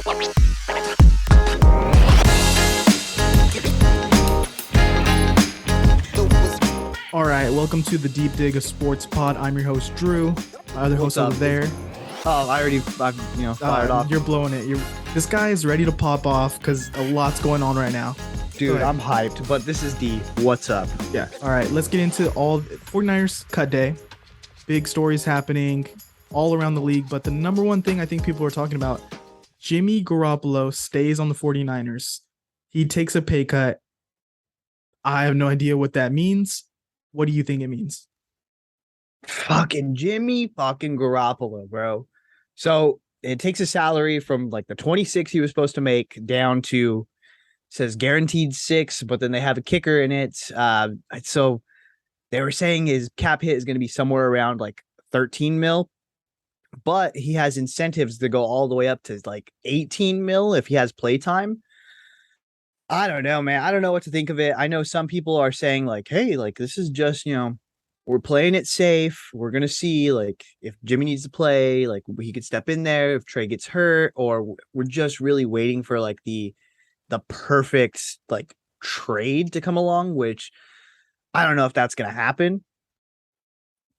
All right, welcome to the Deep Dig of Sports Pod. I'm your host, Drew. My other host over there. Oh, I'm fired off. You're blowing it. This guy is ready to pop off because a lot's going on right now. Dude, I'm hyped, but this is the what's up. Yeah. All right, let's get into all 49ers cut day. Big stories happening all around the league, but the number one thing I think people are talking about, Jimmy Garoppolo stays on the 49ers. He takes a pay cut. I have no idea what that means. What do you think it means? Fucking Jimmy fucking Garoppolo, bro. So it takes a salary from like the 26 he was supposed to make down to, says guaranteed 6, but then they have a kicker in it. So they were saying his cap hit is going to be somewhere around like 13 mil, but he has incentives to go all the way up to like 18 mil if he has play time. I don't know, man. I don't know what to think of it. I know some people are saying like, hey, like this is just, we're playing it safe. We're going to see like if Jimmy needs to play, like he could step in there if Trey gets hurt, or we're just really waiting for like the perfect like trade to come along, which I don't know if that's going to happen.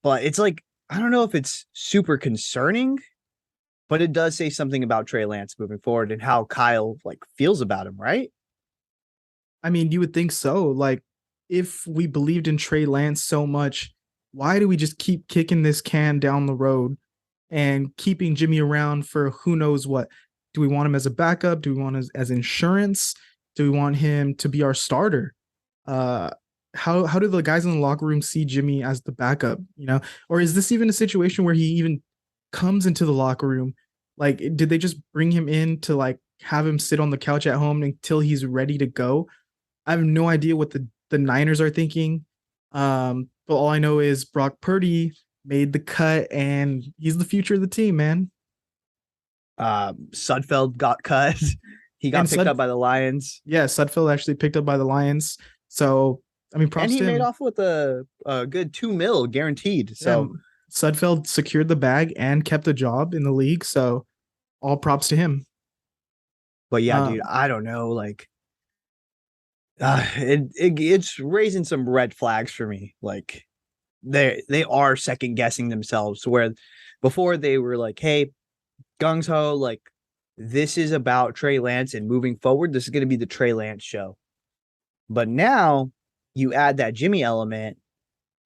But it's like, I don't know if it's super concerning, but it does say something about Trey Lance moving forward and how Kyle like feels about him, right? I mean, you would think so. Like, if we believed in Trey Lance so much, why do we just keep kicking this can down the road and keeping Jimmy around for who knows what? Do we want him as a backup? Do we want him as insurance? Do we want him to be our starter? How do the guys in the locker room see Jimmy as the backup? Or is this even a situation where he even comes into the locker room? Like, did they just bring him in to like have him sit on the couch at home until he's ready to go? I have no idea what the Niners are thinking. But all I know is Brock Purdy made the cut and he's the future of the team, man. Sudfeld got cut. He got picked up by the Lions. Yeah, Sudfeld actually picked up by the Lions. So, I mean, props to him. And he made off with a good $2 million guaranteed. So yeah, Sudfeld secured the bag and kept a job in the league. So all props to him. But yeah, dude, I don't know. Like, it's raising some red flags for me. Like, they are second guessing themselves. Where before they were like, "Hey, gung ho, like this is about Trey Lance and moving forward. This is going to be the Trey Lance show." But now you add that Jimmy element.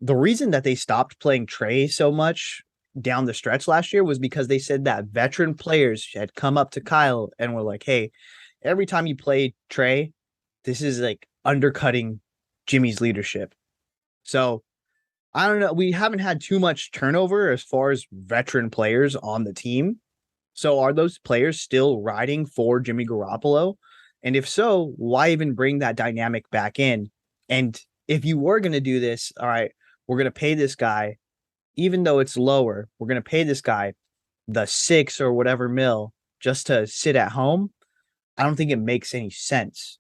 The reason that they stopped playing Trey so much down the stretch last year was because they said that veteran players had come up to Kyle and were like, "Hey, every time you play Trey, this is like undercutting Jimmy's leadership." So I don't know. We haven't had too much turnover as far as veteran players on the team. So are those players still riding for Jimmy Garoppolo? And if so, why even bring that dynamic back in? And if you were going to do this, all right, we're going to pay this guy, even though it's lower, we're going to pay this guy the 6 or whatever mil just to sit at home. I don't think it makes any sense.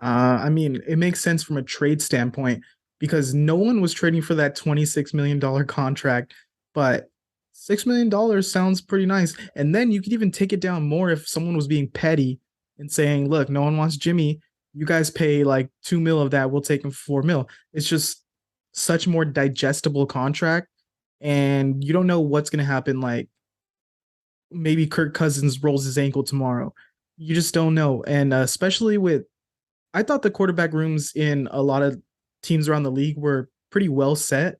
I mean, it makes sense from a trade standpoint because no one was trading for that $26 million contract, but $6 million sounds pretty nice. And then you could even take it down more if someone was being petty and saying, look, no one wants Jimmy. You guys pay like $2 million of that. We'll take him for $4 million. It's just such a more digestible contract. And you don't know what's going to happen. Like maybe Kirk Cousins rolls his ankle tomorrow. You just don't know. And especially I thought the quarterback rooms in a lot of teams around the league were pretty well set.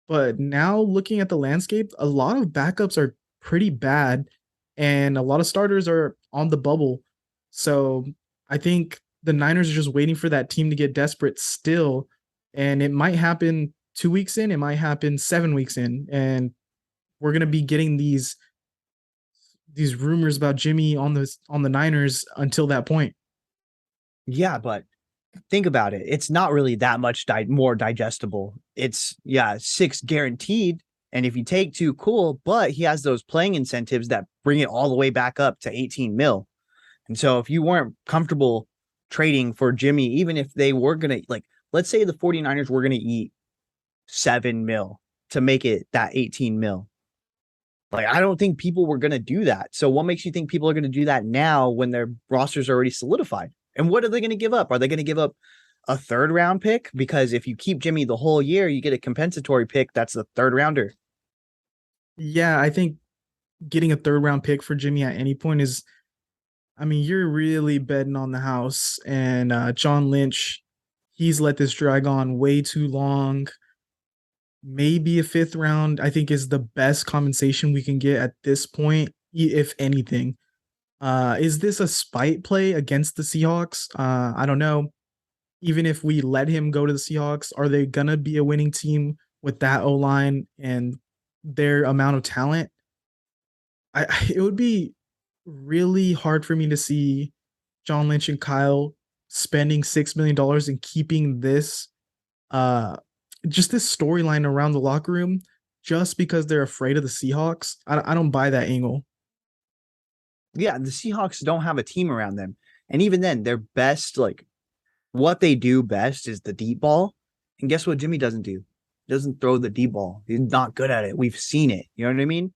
But now looking at the landscape, a lot of backups are pretty bad and a lot of starters are on the bubble. So I think the Niners are just waiting for that team to get desperate still. And it might happen 2 weeks in, it might happen 7 weeks in. And we're going to be getting these rumors about Jimmy on the Niners until that point. Yeah, but think about it. It's not really that much more digestible. It's 6 guaranteed. And if you take 2, cool, but he has those playing incentives that bring it all the way back up to 18 mil. And so if you weren't comfortable trading for Jimmy, even if they were going to, like, let's say the 49ers were going to eat 7 mil to make it that 18 mil. Like, I don't think people were going to do that. So what makes you think people are going to do that now when their rosters are already solidified? And what are they going to give up? Are they going to give up a third round pick? Because if you keep Jimmy the whole year, you get a compensatory pick. That's the third rounder. Yeah, I think getting a third round pick for Jimmy at any point is, I mean, you're really betting on the house. And John Lynch, he's let this drag on way too long. Maybe a fifth round, I think, is the best compensation we can get at this point, if anything. Is this a spite play against the Seahawks? I don't know. Even if we let him go to the Seahawks, are they gonna be a winning team with that O line and their amount of talent? It would be really hard for me to see John Lynch and Kyle spending $6 million and keeping this uh just this storyline around the locker room just because they're afraid of the Seahawks. I don't buy that angle. Yeah, the Seahawks don't have a team around them. And even then, their best, like, what they do best is the deep ball. And guess what Jimmy doesn't do? He doesn't throw the deep ball. He's not good at it. We've seen it. You know what I mean?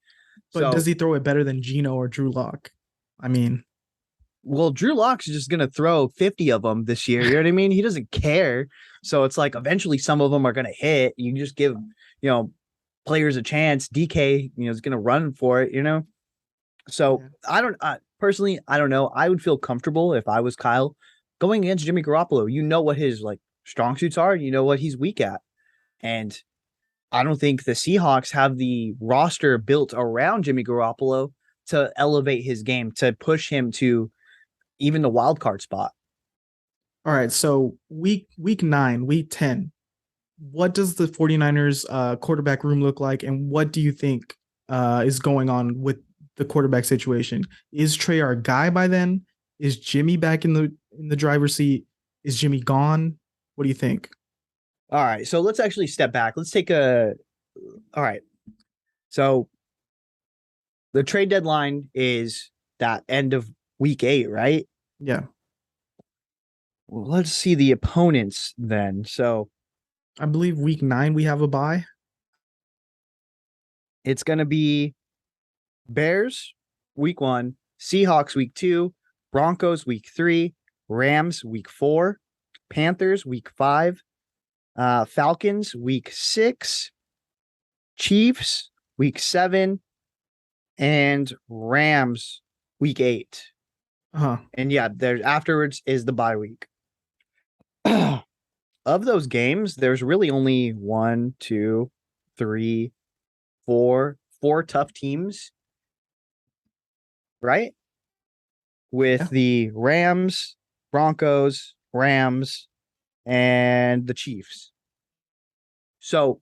But does So, he throw it better than Geno or Drew Lock? I mean, well, Drew Lock's just going to throw 50 of them this year. You know what I mean? He doesn't care. So it's like eventually some of them are going to hit. You just give, players a chance. DK, is going to run for it, So yeah. personally, I don't know. I would feel comfortable if I was Kyle going against Jimmy Garoppolo. You know what his like strong suits are. You know what he's weak at. And I don't think the Seahawks have the roster built around Jimmy Garoppolo to elevate his game, to push him to even the wild card spot. All right, so week 9, week 10, what does the 49ers quarterback room look like, and what do you think is going on with the quarterback situation? Is Trey our guy by then? Is Jimmy back in the driver's seat? Is Jimmy gone? What do you think? All right, so let's actually step back. Let's take a all right. So the trade deadline is that end of week 8, right? Yeah, Well, let's see the opponents then. So I believe week 9 we have a bye. it's going to be Bears week 1, Seahawks week 2, Broncos week 3, Rams week 4, Panthers week 5, Falcons week 6, Chiefs week 7, and Rams week 8. Uh-huh. And yeah, there's afterwards is the bye week. Of those games, there's really only 1, 2, 3, 4 tough teams, right? With Yeah. the Rams, Broncos, Rams, and the Chiefs. So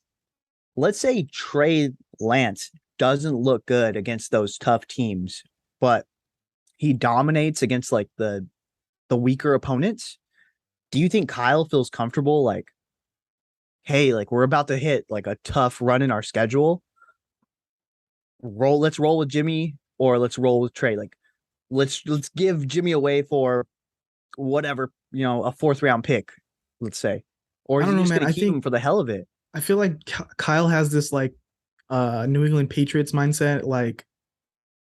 let's say Trey Lance doesn't look good against those tough teams, but he dominates against like the weaker opponents. Do you think Kyle feels comfortable like, hey, like we're about to hit like a tough run in our schedule? Let's roll with Jimmy, or let's roll with Trey. Like let's give Jimmy away for whatever, a fourth round pick, let's say. Or I is don't he know, just man. going to keep him for the hell of it? I feel like Kyle has this like New England Patriots mindset, like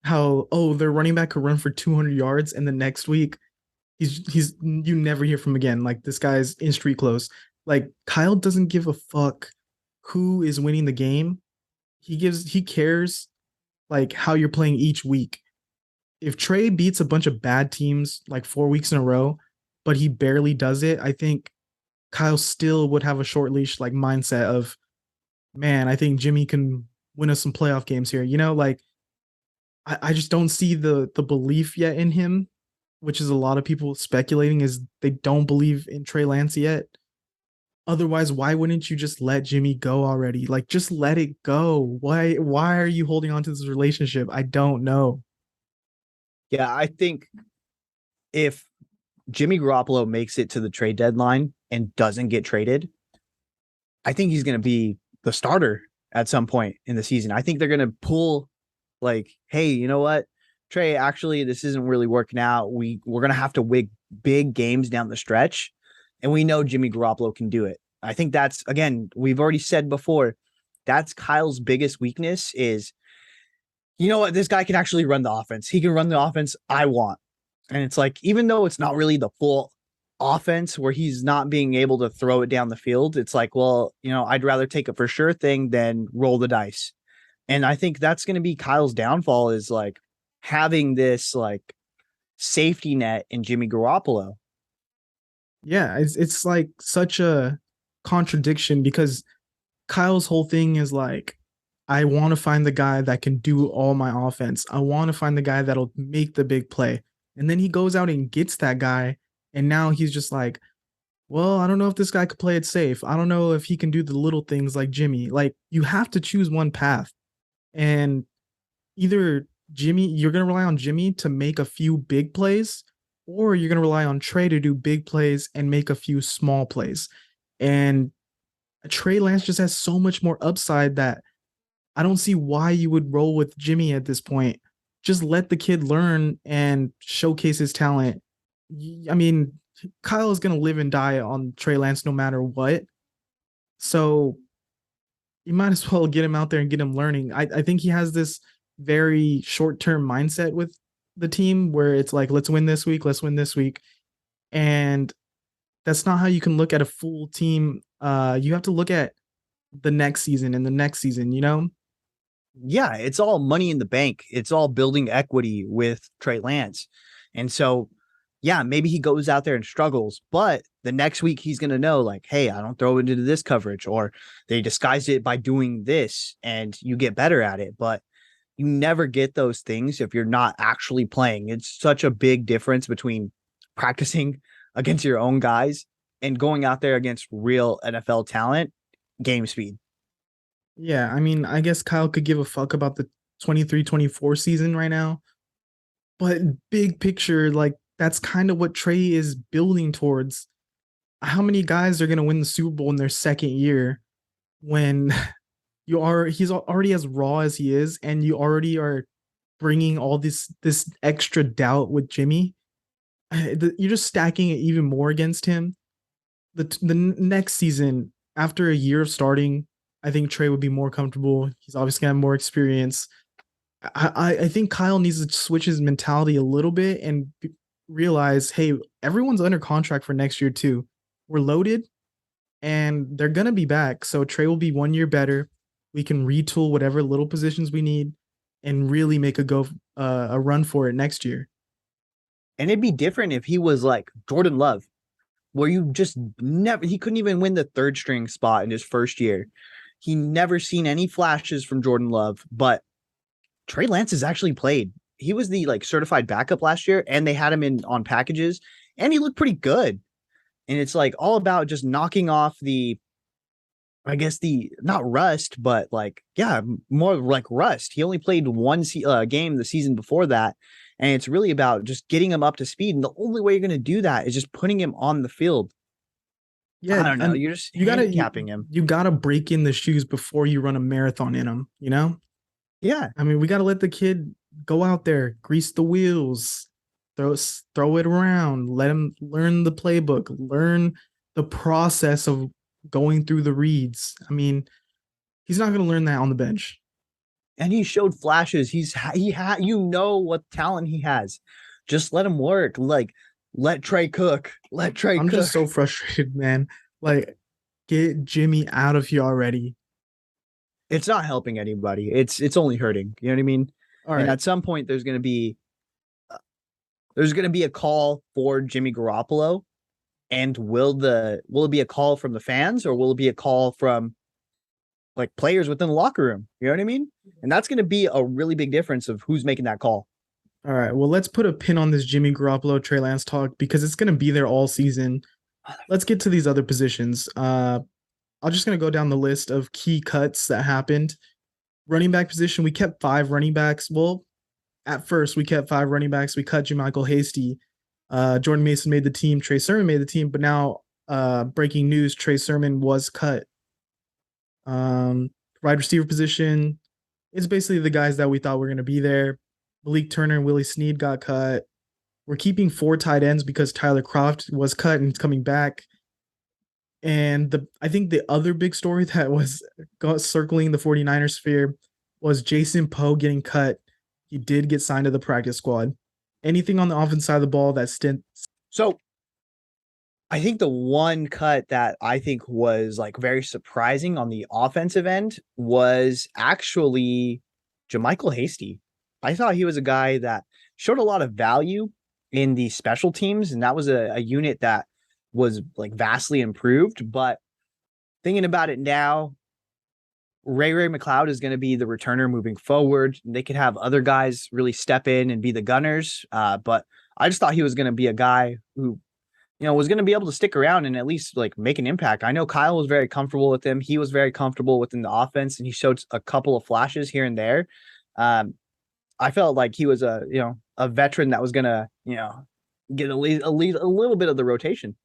how, oh, their running back could run for 200 yards and the next week he's you never hear from again. Like this guy's in street clothes. Like Kyle doesn't give a fuck who is winning the game. He cares like how you're playing each week. If Trey beats a bunch of bad teams like 4 weeks in a row, but he barely does it, I think Kyle still would have a short leash like mindset of, man, I think Jimmy can win us some playoff games here. Like I just don't see the belief yet in him, which is a lot of people speculating is they don't believe in Trey Lance yet. Otherwise, why wouldn't you just let Jimmy go already? Like just let it go. Why are you holding on to this relationship? I don't know. Yeah, I think if Jimmy Garoppolo makes it to the trade deadline and doesn't get traded, I think he's going to be the starter at some point in the season. I think they're going to pull like, hey, you know what? Trey, actually, this isn't really working out. We're going to have to win big games down the stretch. And we know Jimmy Garoppolo can do it. I think that's, again, we've already said before, that's Kyle's biggest weakness is you know what? This guy can actually run the offense. He can run the offense I want. And it's like, even though it's not really the full offense where he's not being able to throw it down the field, it's like, well, I'd rather take a for sure thing than roll the dice. And I think that's going to be Kyle's downfall, is like having this like safety net in Jimmy Garoppolo. Yeah, it's like such a contradiction because Kyle's whole thing is like, I want to find the guy that can do all my offense. I want to find the guy that'll make the big play. And then he goes out and gets that guy. And now he's just like, well, I don't know if this guy could play it safe. I don't know if he can do the little things like Jimmy. Like, you have to choose one path. And either you're going to rely on Jimmy to make a few big plays, or you're going to rely on Trey to do big plays and make a few small plays. And Trey Lance just has so much more upside that I don't see why you would roll with Jimmy at this point. Just let the kid learn and showcase his talent. I mean, Kyle is going to live and die on Trey Lance no matter what. So you might as well get him out there and get him learning. I think he has this very short-term mindset with the team where it's like, let's win this week, let's win this week. And that's not how you can look at a full team. You have to look at the next season and the next season, Yeah, it's all money in the bank. It's all building equity with Trey Lance. And so, yeah, maybe he goes out there and struggles, but the next week he's going to know, like, hey, I don't throw it into this coverage, or they disguise it by doing this and you get better at it. But you never get those things if you're not actually playing. It's such a big difference between practicing against your own guys and going out there against real NFL talent, game speed. Yeah, I mean, I guess Kyle could give a fuck about the 23-24 season right now. But big picture, like, that's kind of what Trey is building towards. How many guys are going to win the Super Bowl in their second year when he's already as raw as he is, and you already are bringing all this extra doubt with Jimmy? You're just stacking it even more against him. The next season, after a year of starting, I think Trey would be more comfortable. He's obviously got more experience. I think Kyle needs to switch his mentality a little bit and realize, hey, everyone's under contract for next year too. We're loaded, and they're gonna be back. So Trey will be 1 year better. We can retool whatever little positions we need and really make a run for it next year. And it'd be different if he was like Jordan Love, where you just never, he couldn't even win the third string spot in his first year. He never seen any flashes from Jordan Love, but Trey Lance has actually played. He was the like certified backup last year, and they had him in on packages, and he looked pretty good. And it's like all about just knocking off I guess the not rust, but like, yeah, more like rust. He only played one game the season before that. And it's really about just getting him up to speed. And the only way you're going to do that is just putting him on the field. Yeah, I don't know. You're just handicapping him. You gotta break in the shoes before you run a marathon in them, Yeah. I mean, we gotta let the kid go out there, grease the wheels, throw it around, let him learn the playbook, learn the process of going through the reads. I mean, he's not gonna learn that on the bench. And he showed flashes. What talent he has. Just let him work. Like, let Trey cook. I'm just so frustrated, man. Like, get Jimmy out of here already. It's not helping anybody. It's only hurting. You know what I mean? All and right. at some point, there's going to be a call for Jimmy Garoppolo. And will it be a call from the fans, or will it be a call from like players within the locker room? You know what I mean? And that's going to be a really big difference of who's making that call. All right. Well, let's put a pin on this Jimmy Garoppolo Trey Lance talk because it's going to be there all season. Let's get to these other positions. I'm just going to go down the list of key cuts that happened. Running back position, we kept 5 running backs. Well, at first, we kept 5 running backs. We cut JaMychal Hasty. Jordan Mason made the team. Trey Sermon made the team. But now, breaking news, Trey Sermon was cut. Wide receiver position, it's basically the guys that we thought were going to be there. Malik Turner and Willie Snead got cut. We're keeping 4 tight ends because Tyler Kroft was cut and he's coming back. And I think the other big story that was circling the 49ers sphere was Jason Poe getting cut. he did get signed to the practice squad. Anything on the offense side of the ball that stint? So I think the one cut that I think was like very surprising on the offensive end was actually JaMychal Hasty. I thought he was a guy that showed a lot of value in the special teams, and that was a unit that was like vastly improved. But thinking about it now, Ray McLeod is going to be the returner moving forward. They could have other guys really step in and be the gunners. But I just thought he was going to be a guy who, was going to be able to stick around and at least like make an impact. I know Kyle was very comfortable with him. He was very comfortable within the offense, and he showed a couple of flashes here and there. I felt like he was a veteran that was going to, get a little bit of the rotation.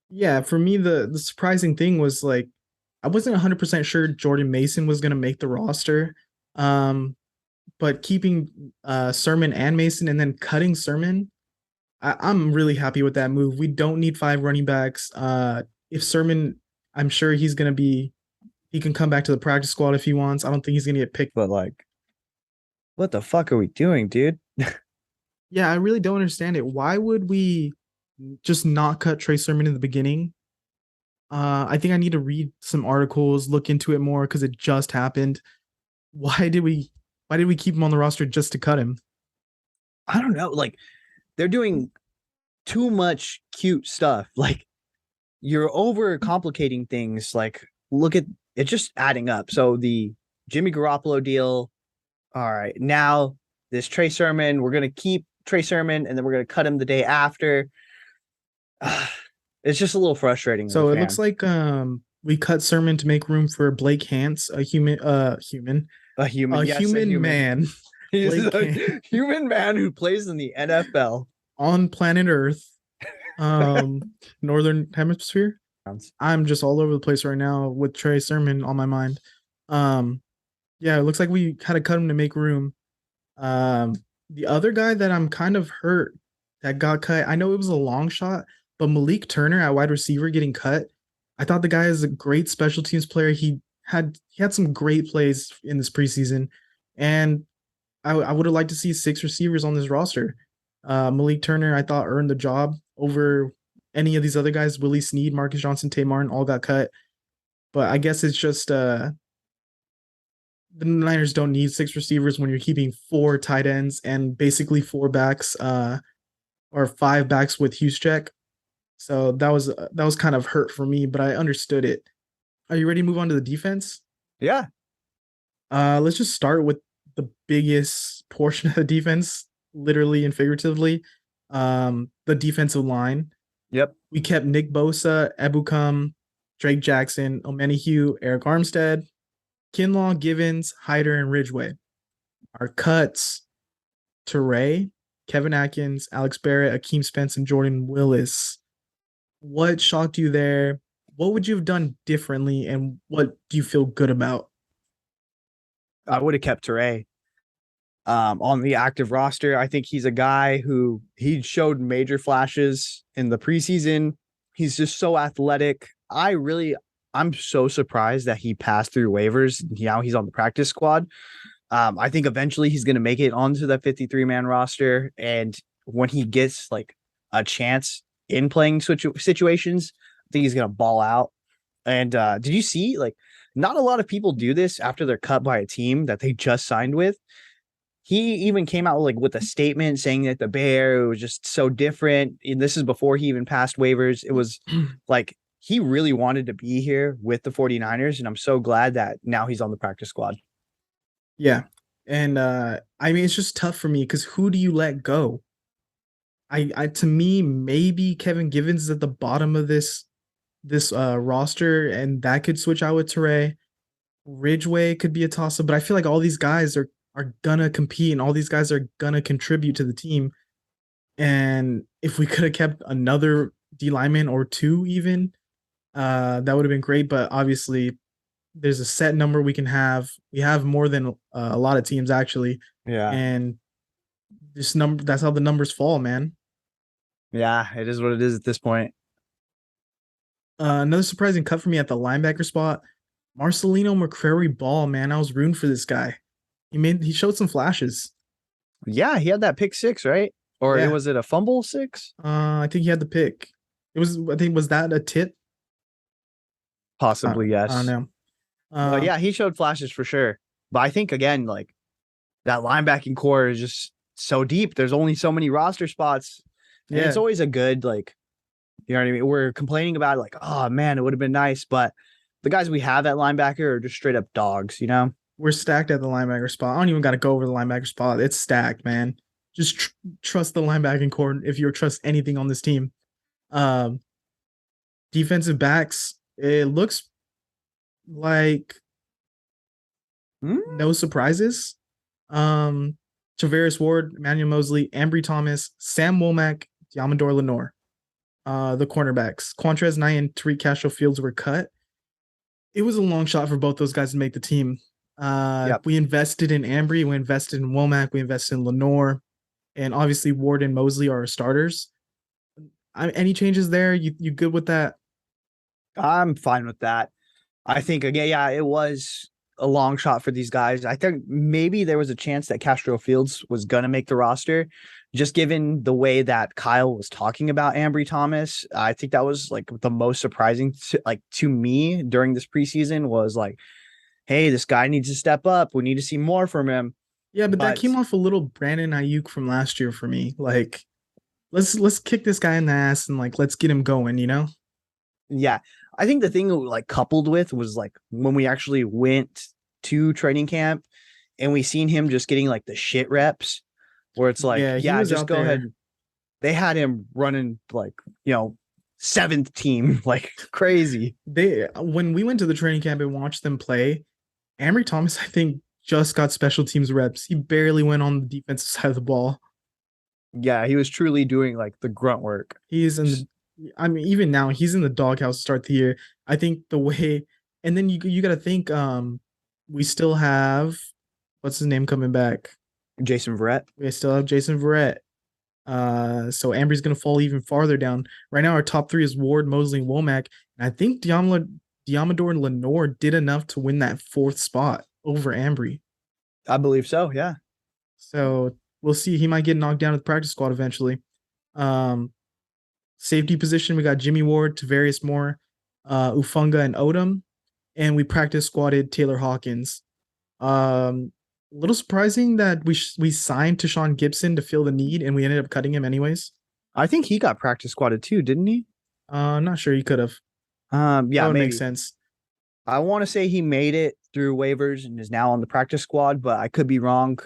Yeah, for me, the surprising thing was like I wasn't 100% sure Jordan Mason was going to make the roster. But keeping Sermon and Mason and then cutting Sermon, I'm really happy with that move. We don't need 5 running backs. If Sermon, I'm sure he can come back to the practice squad if he wants. I don't think he's going to get picked. But like, what the fuck are we doing, dude? Yeah, I really don't understand it. Why would we just not cut Trey Sermon in the beginning? I think I need to read some articles, look into it more because it just happened. Why did we keep him on the roster just to cut him? I don't know. Like, they're doing too much cute stuff. Like, you're over complicating things. Like, look at it just adding up. So the Jimmy Garoppolo deal. All right, now this Trey Sermon, we're gonna keep Trey Sermon, and then we're gonna cut him the day after. It's just a little frustrating. So it looks like we cut Sermon to make room for Blake Hance, a human man. He's a human man who plays in the NFL on planet Earth, Northern Hemisphere. I'm just all over the place right now with Trey Sermon on my mind. Yeah, it looks like we had to cut him to make room. The other guy that I'm kind of hurt that got cut, I know it was a long shot, but Malik Turner at wide receiver getting cut. I thought the guy is a great special teams player. He had some great plays in this preseason, and I would have liked to see 6 receivers on this roster. Malik Turner, I thought, earned the job over any of these other guys. Willie Snead, Marcus Johnson, Tay Martin all got cut. But I guess it's just the Niners don't need 6 receivers when you're keeping 4 tight ends and basically 4 backs or 5 backs with Juszczyk. So that was kind of hurt for me, but I understood it. Are you ready to move on to the defense? Yeah. Let's just start with the biggest portion of the defense, literally and figuratively. The defensive line. Yep. We kept Nick Bosa, Ebukam, Drake Jackson, Omenihu, Eric Armstead, Kinlaw, Givens, Hyder, and Ridgeway. Our cuts: Teray, Kevin Atkins, Alex Barrett, Akeem Spence, and Jordan Willis. What shocked you there? What would you have done differently, and what do you feel good about? I would have kept Teray on the active roster. I think he's a guy who he showed major flashes in the preseason. He's just so athletic. I'm so surprised that he passed through waivers. Now he's on the practice squad. I think eventually he's going to make it onto the 53-man roster. And when he gets like a chance in playing situations, I think he's going to ball out. And did you see, like, not a lot of people do this after they're cut by a team that they just signed with. He even came out with a statement saying that the Bear was just so different. And this is before he even passed waivers. It was like he really wanted to be here with the 49ers. And I'm so glad that now he's on the practice squad. Yeah. And I mean, it's just tough for me because who do you let go? I to me, maybe Kevin Givens is at the bottom of this roster, and that could switch out with Teray. Ridgeway could be a toss-up, but I feel like all these guys are gonna compete, and all these guys are gonna contribute to the team. And if we could have kept another D lineman or 2 even, that would have been great. But obviously, there's a set number we can have. We have more than a lot of teams actually. Yeah. And that's how the numbers fall, man. Yeah, it is what it is at this point. Another surprising cut for me at the linebacker spot, Marcelino McCrary Ball, man. I was rooting for this guy. He showed some flashes. Yeah, he had that pick six, right? Or Yeah. was it a fumble six? I think he had the pick. I think, was that a tip? Possibly, I don't yes. know. But Um, yeah, he showed flashes for sure. But I think again, like that linebacking core is just so deep. There's only so many roster spots. And it's yeah, always a good, like, you know what I mean? We're complaining about like, oh man, it would have been nice. But the guys we have at linebacker are just straight up dogs, you know? we're stacked at the linebacker spot. I don't even got to go over the linebacker spot. It's stacked, man. Just trust the linebacking core if you trust anything on this team. Um, Defensive backs, it looks like Hmm? no surprises. Um, Travaris Ward, Emmanuel Mosley, Ambry Thomas, Sam Womack, Yamador Lenore. The cornerbacks, Quantrez Knight and Tariq Castro Fields were cut. It was a long shot for both those guys to make the team. Yep. We invested in Ambry, we invested in Womack, we invested in Lenore, and obviously Ward and Mosley are our starters. Any changes there? You good with that? I'm fine with that. I think again, yeah, it was a long shot for these guys. I think maybe there was a chance that Castro Fields was gonna make the roster, just given the way that Kyle was talking about Ambry Thomas. I think that was like the most surprising to me during this preseason was like, hey, this guy needs to step up. We need to see more from him. Yeah, but that But came off a little Brandon Ayuk from last year for me. Like, let's kick this guy in the ass and like let's get him going. yeah, I think the thing like coupled with was like when we actually went to training camp and we seen him just getting like the shit reps where it's like, Yeah, he yeah, was just out go there. ahead. They had him running like, seventh team, like crazy. They When we went to the training camp and watched them play, Amory Thomas, I think, just got special teams reps. He barely went on the defensive side of the ball. Yeah, he was truly doing like the grunt work. He's in the, I mean, even now he's in the doghouse to start the year. I think the way, and then you got to think, we still have what's his name coming back. Jason Verrett. We still have Jason Verrett. So Ambry's gonna fall even farther down. Right now, our top three is Ward, Mosley, and Womack. And I think Diamador and Lenore did enough to win that fourth spot over Ambry. I believe so. Yeah. So we'll see. He might get knocked down to the practice squad eventually. Um, Safety position, we got Jimmy Ward, Tavarius Moore, Ufunga, and Odom. And we practice squatted Taylor Hawkins. A little surprising that we signed Tashawn Gibson to fill the need, and we ended up cutting him anyways. I think he got practice squatted too, didn't he? I'm not sure he could have. Yeah, That would make maybe. sense. I want to say he made it through waivers and is now on the practice squad, but I could be wrong.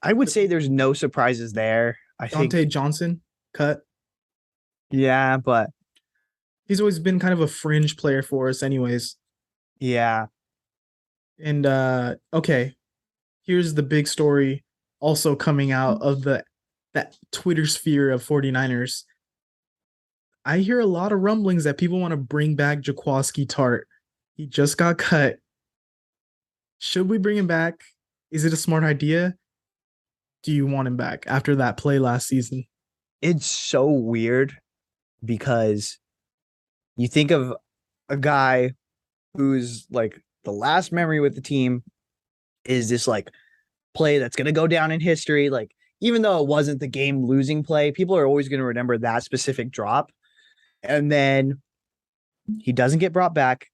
I would say there's no surprises there. I Dante think, Johnson cut. yeah, but He's always been kind of a fringe player for us, anyways. yeah, And okay, here's the big story also coming out of that Twitter sphere of 49ers. I hear a lot of rumblings that people want to bring back Jaquaski Tart. He just got cut. Should we bring him back? Is it a smart idea? Do you want him back after that play last season? it's so weird because you think of a guy who's like the last memory with the team is this like play that's going to go down in history. Like, even though it wasn't the game losing play, people are always going to remember that specific drop. And then he doesn't get brought back.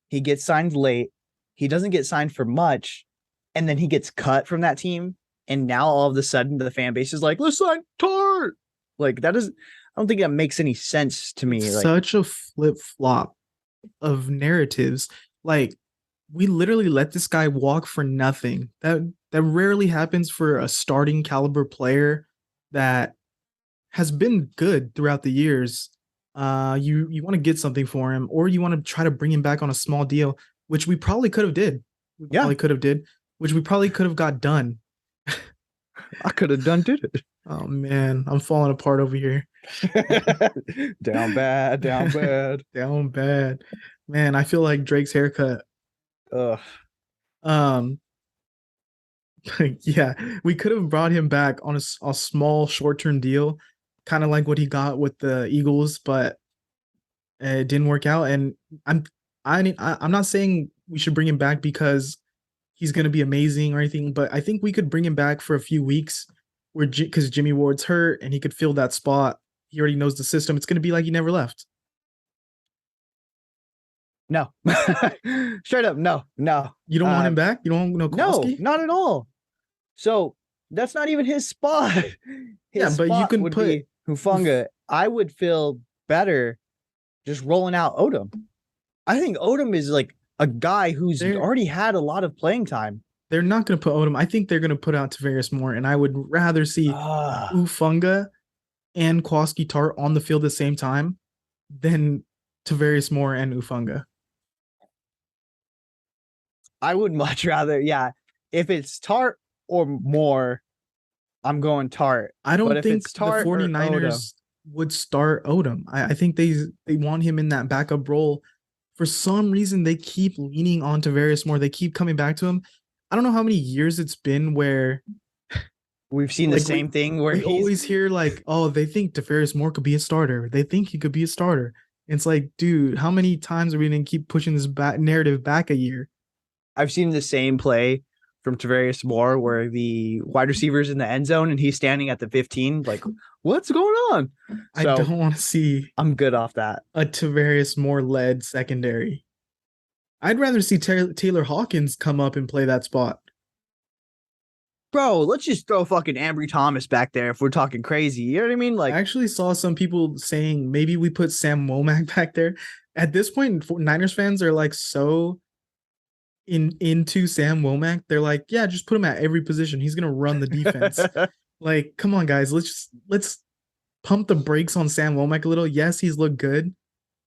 He gets signed late. He doesn't get signed for much. And then he gets cut from that team. And now all of a sudden the fan base is like, let's sign Tart. Like, I don't think that makes any sense to me. It's Like, such a flip flop of narratives. Like, we literally let this guy walk for nothing. That rarely happens for a starting caliber player that has been good throughout the years. You want to get something for him, or you want to try to bring him back on a small deal, which we probably could have did. yeah, Which we probably could have got done. I could have done it. Oh man, I'm falling apart over here. Down bad, down bad. Down bad. Man, I feel like Drake's haircut. Ugh. Um, yeah, we could have brought him back on a small short-term deal, kind of like what he got with the Eagles, but it didn't work out. And I'm not saying we should bring him back because he's going to be amazing or anything, but I think we could bring him back for a few weeks where because Jimmy Ward's hurt and he could fill that spot. He already knows the system. It's going to be like he never left. No. Straight up, no. You don't want him back? You don't want No, Kowalski? not at all. So that's not even his spot. Yeah, but you can would put be Hufanga. I would feel better just rolling out Odom. I think Odom is like a guy who's already had a lot of playing time. They're not going to put Odom. I think they're going to put out Tavares Moore, and I would rather see Hufanga and Kowalski Tart on the field at the same time than Tavares Moore and Hufanga. I would much rather, yeah. If it's Tart or Moore, I'm going Tart. I don't think the 49ers would start Odom. I think they want him in that backup role. For some reason, they keep leaning on Tavares Moore. They keep coming back to him. I don't know how many years it's been where we've seen the same thing where we always hear like, oh, they think Tavares Moore could be a starter. They think he could be a starter. It's like, dude, how many times are we going to keep pushing this narrative back a year? I've seen the same play from Tavares Moore where the wide receiver's in the end zone and he's standing at the 15. Like, what's going on? I don't want to see. I'm good off that. A Tavares Moore led secondary. I'd rather see Taylor Hawkins come up and play that spot. Bro, let's just throw fucking Ambry Thomas back there if we're talking crazy. You know what I mean? Like, I actually saw some people saying maybe we put Sam Womack back there. At this point, Niners fans are like so into Sam Womack. They're like, yeah, just put him at every position. He's gonna run the defense. Like, come on, guys, let's pump the brakes on Sam Womack a little. Yes, he's looked good,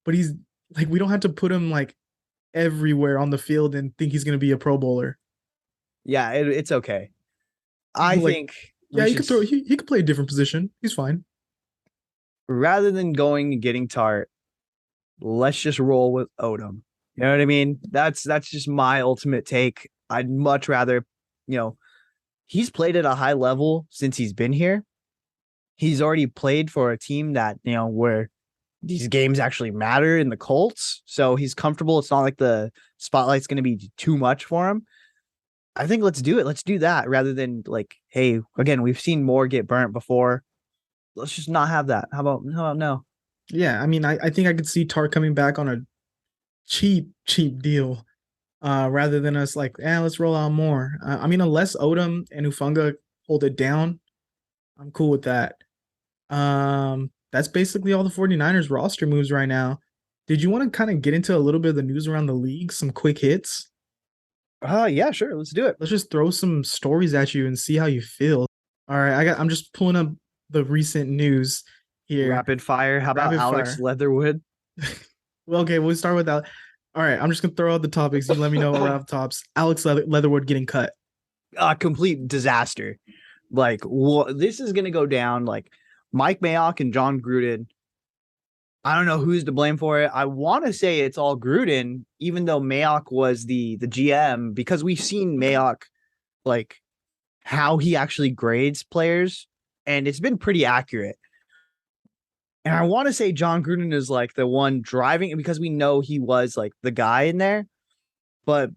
but he's like, we don't have to put him like everywhere on the field and think he's gonna be a Pro Bowler. Yeah, it's okay. I think he could throw. He could play a different position. He's fine. Rather than going and getting Tart, let's just roll with Odom. You know what I mean? That's just my ultimate take. I'd much rather, he's played at a high level since he's been here. He's already played for a team that, where these games actually matter in the Colts. So he's comfortable. It's not like the spotlight's going to be too much for him. I think let's do it. Let's do that rather than like, hey, again, we've seen Moore get burnt before. Let's just not have that. How about no? Yeah, I mean, I think I could see Tart coming back on a cheap deal rather than us like, let's roll out more. I mean, unless Odom and Hufanga hold it down, I'm cool with that. That's basically all the 49ers roster moves right now. Did you want to kind of get into a little bit of the news around the league, some quick hits? Yeah, sure. Let's do it. Let's just throw some stories at you and see how you feel. All right, I'm just pulling up the recent news here. Rapid fire. How about Alex Leatherwood? Well, okay, we'll start with that. All right, I'm just gonna throw out the topics. You let me know around the tops. Alex Leatherwood getting cut. A complete disaster. Like, this is gonna go down. Like, Mike Mayock and John Gruden. I don't know who's to blame for it. I want to say it's all Gruden, even though Mayock was the GM, because we've seen Mayock, like, how he actually grades players, and it's been pretty accurate. And I want to say John Gruden is like the one driving it because we know he was like the guy in there, but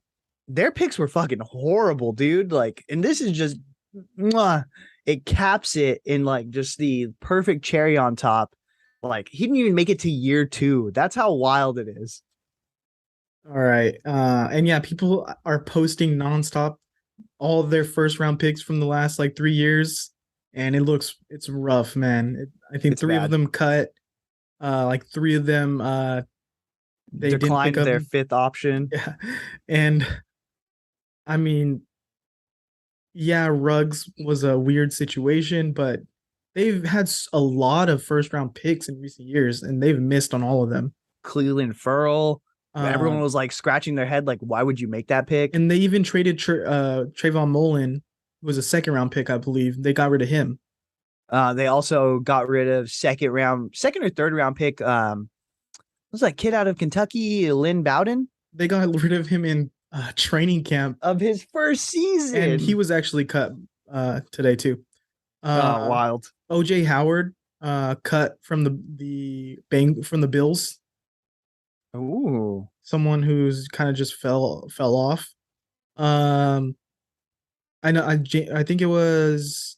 their picks were fucking horrible, dude. Like, and this is just, it caps it in like just the perfect cherry on top. Like, he didn't even make it to year 2. That's how wild it is. All right. And yeah, people are posting nonstop all of their first round picks from the last like 3 years. And it's rough, man. I think 3 of them cut. Like 3 of them, they declined didn't pick their up 5th option. Yeah. And I mean, yeah, Ruggs was a weird situation, but they've had a lot of first round picks in recent years, and they've missed on all of them. Cleveland Ferrell. Everyone was like scratching their head, like, why would you make that pick? And they even traded Trayvon Mullen, who was a 2nd round pick, I believe. They got rid of him. They also got rid of 2nd or 3rd round pick. Was that kid out of Kentucky, Lynn Bowden? They got rid of him in training camp of his first season, and he was actually cut today too. Wild. OJ Howard cut from the Bills. Ooh, someone who's kind of just fell off. Um, I know. I think it was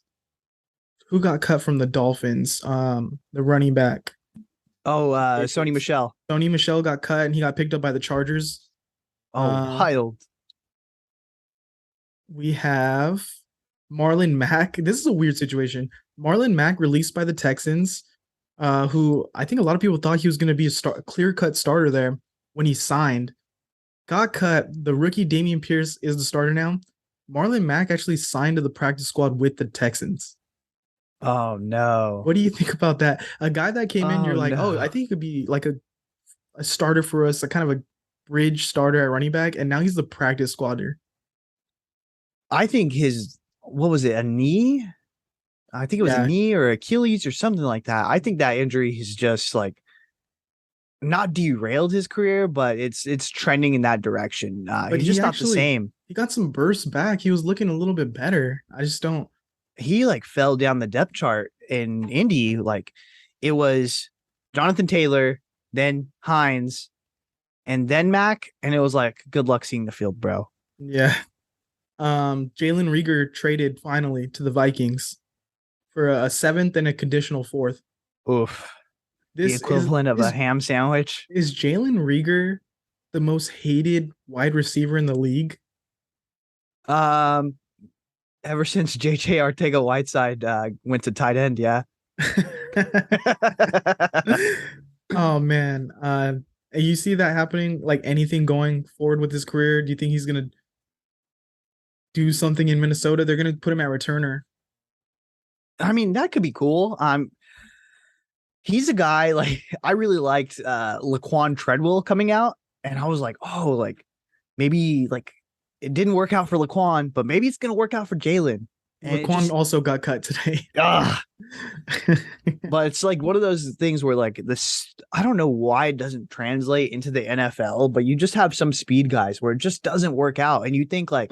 who got cut from the Dolphins. The running back. Oh, Sony Patriots. Michelle. Sony Michel got cut and he got picked up by the Chargers. Oh, Um, wild. we have Marlon Mack. This is a weird situation. Marlon Mack released by the Texans, who I think a lot of people thought he was going to be a clear-cut starter there when he signed. Got cut. The rookie Damian Pierce is the starter now. Marlon Mack actually signed to the practice squad with the Texans. Oh no. What do you think about that? A guy that came in, you're Oh like, oh, I no. think he could be like a starter for us, a kind of a bridge starter at running back, and now he's the practice squatter. I think his what was it, a knee? I think it was a Yeah, knee or Achilles or something like that. I think that injury has just like not derailed his career, but it's trending in that direction. but He's just not the same. he got some bursts back. He was looking a little bit better. I just don't. He like fell down the depth chart in Indy. Like it was Jonathan Taylor, then Hines, and then Mack, and it was like good luck seeing the field, bro. Yeah. Jalen Rieger traded finally to the Vikings for a seventh and a conditional fourth. Oof. The This equivalent of a ham sandwich. is Jalen Rieger the most hated wide receiver in the league? Um, ever since JJ Artega Whiteside went to tight end, yeah. Oh man. You see that happening? Like anything going forward with his career? Do you think he's gonna do something in Minnesota? They're gonna put him at returner. I mean, that could be cool. He's a guy like I really liked Laquan Treadwell coming out, and I was like, oh, like maybe like it didn't work out for Laquan, but maybe it's gonna work out for Jalen. And it Laquan just also got cut today. but it's like one of those things where like this I don't know why it doesn't translate into the NFL, but you just have some speed guys where it just doesn't work out. And you think like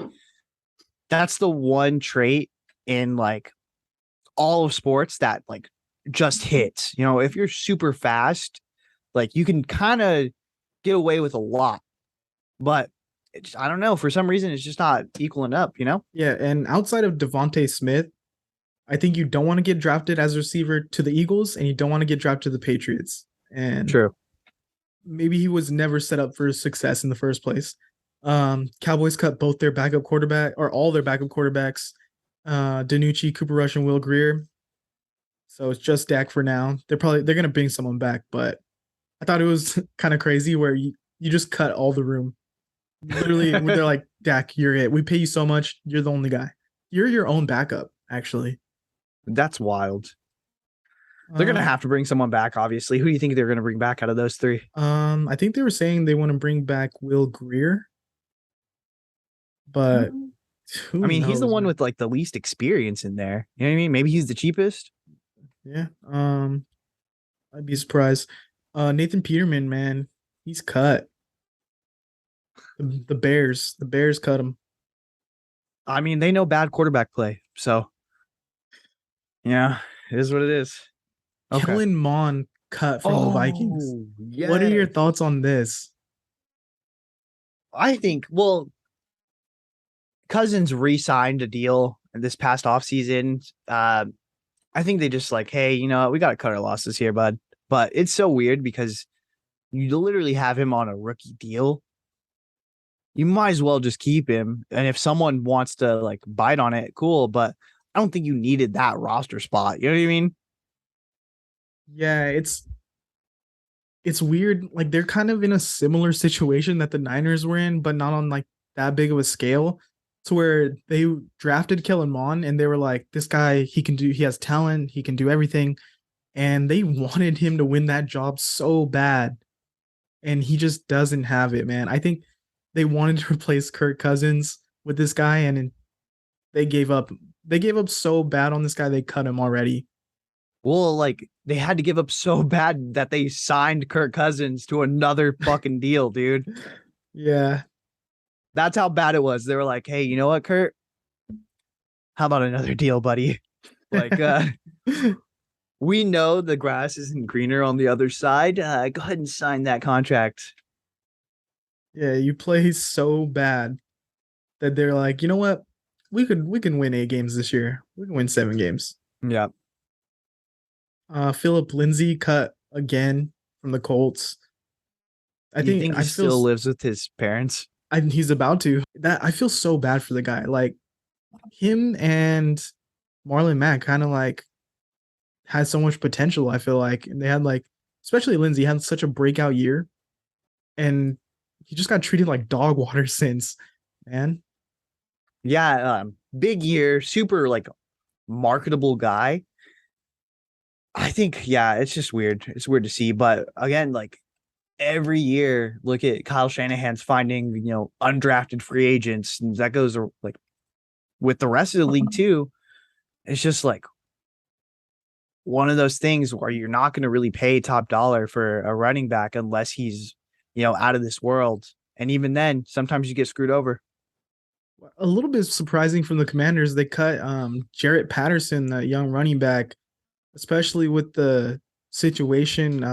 that's the one trait in like all of sports that like just hits. You know, if you're super fast, like you can kind of get away with a lot. But it's, I don't know, for some reason it's just not equaling up, you know? Yeah, and outside of Devonte Smith, I think you don't want to get drafted as a receiver to the Eagles, and you don't want to get drafted to the Patriots. And True. maybe he was never set up for success in the first place. Cowboys cut both their backup quarterback or all their backup quarterbacks, Danucci, Cooper Rush, and Will Greer. So it's just Dak for now. They're gonna bring someone back, but I thought it was kind of crazy where you just cut all the room. Literally, they're like, Dak, you're it. We pay you so much. You're the only guy. You're your own backup, actually. That's wild. They're gonna have to bring someone back, obviously. Who do you think they're gonna bring back out of those three? I think they were saying they want to bring back Will Greer, but I who mean, he's the knows, one man? with like the least experience in there. You know what I mean? Maybe he's the cheapest. Yeah. I'd be surprised. Nathan Peterman, man, he's cut. The Bears cut him. I mean, they know bad quarterback play. So yeah, it is what it is. Okay. Kellen Mond cut from the Vikings. yeah. What are your thoughts on this? I think, well, Cousins re-signed a deal this past offseason. I think they just like, hey, you know what? We got to cut our losses here, bud. But it's so weird because you literally have him on a rookie deal. You might as well just keep him. And if someone wants to like bite on it, cool. But I don't think you needed that roster spot. You know what I mean? Yeah, it's weird. Like they're kind of in a similar situation that the Niners were in, but not on like that big of a scale. To where they drafted Kellen Mond and they were like, this guy, he has talent, he can do everything. And they wanted him to win that job so bad. And he just doesn't have it, man. I think they wanted to replace Kirk Cousins with this guy, and they gave up. They gave up so bad on this guy, they cut him already. Well, like they had to give up so bad that they signed Kirk Cousins to another fucking deal, dude. Yeah. That's how bad it was. They were like, hey, you know what, Kurt? How about another deal, buddy? Like, we know the grass isn't greener on the other side. Go ahead and sign that contract. Yeah, you play so bad. that they're like, you know what, we can win 8 games this year. We can win 7 games. Yeah. Philip Lindsay cut again from the Colts. You think he I feel still lives with his parents? he's about to. That I feel so bad for the guy. Like him and Marlon Mack kind of like had so much potential. I feel like, and they had like, especially Lindsay had such a breakout year, and he just got treated like dog water since. Man, Yeah, big year, super like marketable guy. I think, yeah, it's just weird. It's weird to see. But again, like every year, look at Kyle Shanahan's finding, undrafted free agents. And that goes like with the rest of the league too. It's just like one of those things where you're not going to really pay top dollar for a running back unless he's, out of this world. And even then, sometimes you get screwed over. a little bit surprising from the Commanders. They cut Jarrett Patterson, that young running back, especially with the situation.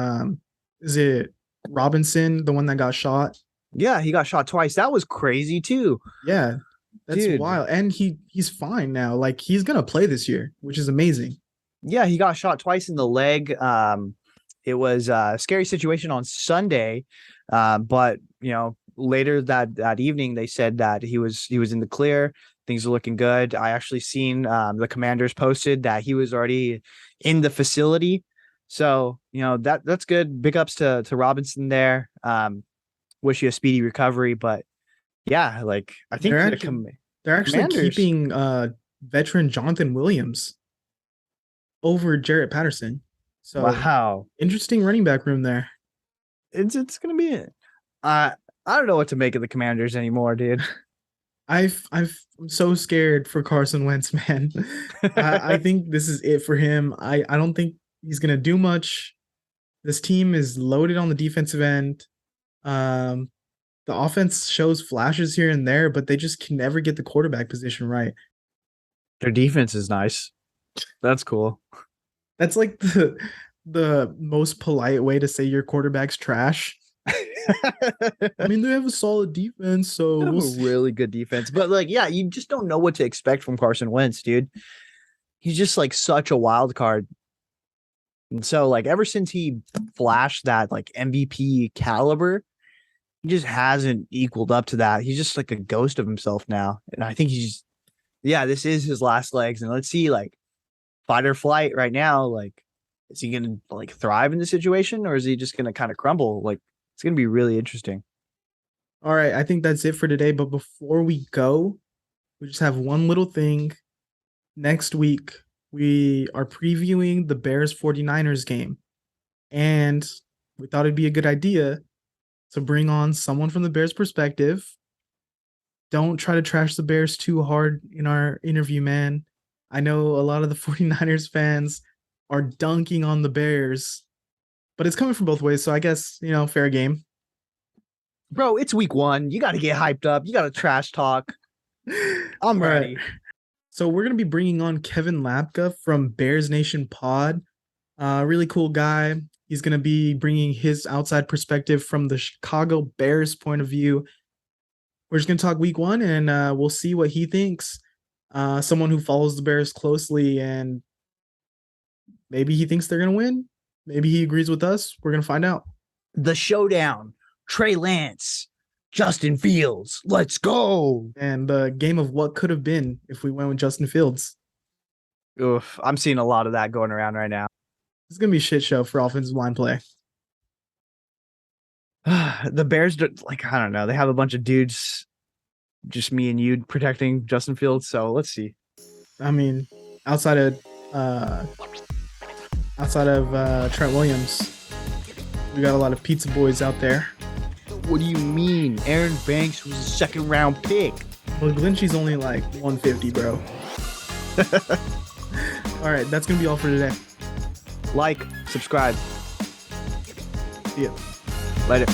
Is it Robinson, the one that got shot? Yeah, he got shot twice. That was crazy too. Yeah, that's Dude. wild. And he's fine now. Like he's gonna play this year, which is amazing. Yeah, he got shot twice in the leg. It was a scary situation on Sunday, but later that evening they said that he was in the clear. Things are looking good. I actually seen the Commanders posted that he was already in the facility, so that's good. Big ups to Robinson there. Wish you a speedy recovery, but yeah, like I think they're actually keeping veteran Jonathan Williams over Jarrett Patterson. So wow, interesting running back room there. It's gonna be it. I don't know what to make of the Commanders anymore, dude. I'm so scared for Carson Wentz, man. I think this is it for him. I don't think he's gonna do much. This team is loaded on the defensive end. The offense shows flashes here and there, but they just can never get the quarterback position right. Their defense is nice. That's cool. That's like the most polite way to say your quarterback's trash. I mean, they have a solid defense, so we'll a really good defense. But like, yeah, you just don't know what to expect from Carson Wentz, dude. He's just like such a wild card. And so, like, ever since he flashed that like MVP caliber, he just hasn't equaled up to that. He's just like a ghost of himself now. And I think this is his last legs. And let's see, like, fight or flight right now. Like, is he gonna like thrive in the situation, or is he just gonna kind of crumble? Like, it's gonna be really interesting. All right, I think that's it for today. But before we go, we just have one little thing. Next week, we are previewing the Bears 49ers game. And we thought it'd be a good idea to bring on someone from the Bears perspective. Don't try to trash the Bears too hard in our interview, man. I know a lot of the 49ers fans are dunking on the Bears, but it's coming from both ways. So I guess, fair game. Bro, it's week 1. You got to get hyped up. You got to trash talk. I'm ready. Right. So we're going to be bringing on Kevin Lapka from Bears Nation Pod. Really cool guy. He's going to be bringing his outside perspective from the Chicago Bears point of view. We're just going to talk week 1 and we'll see what he thinks. Someone who follows the Bears closely, and maybe he thinks they're going to win. Maybe he agrees with us. We're going to find out. The showdown. Trey Lance, Justin Fields. Let's go. And the game of what could have been if we went with Justin Fields. Oof, I'm seeing a lot of that going around right now. It's going to be a shit show for offensive line play. The Bears, like, I don't know. They have a bunch of dudes, just me and you protecting Justin Fields. So let's see. I mean, outside of Trent Williams, we got a lot of pizza boys out there. What do you mean? Aaron Banks was a second-round pick. Well, Glynchy's only like 150, bro. All right, that's going to be all for today. Like, subscribe. See ya. Later.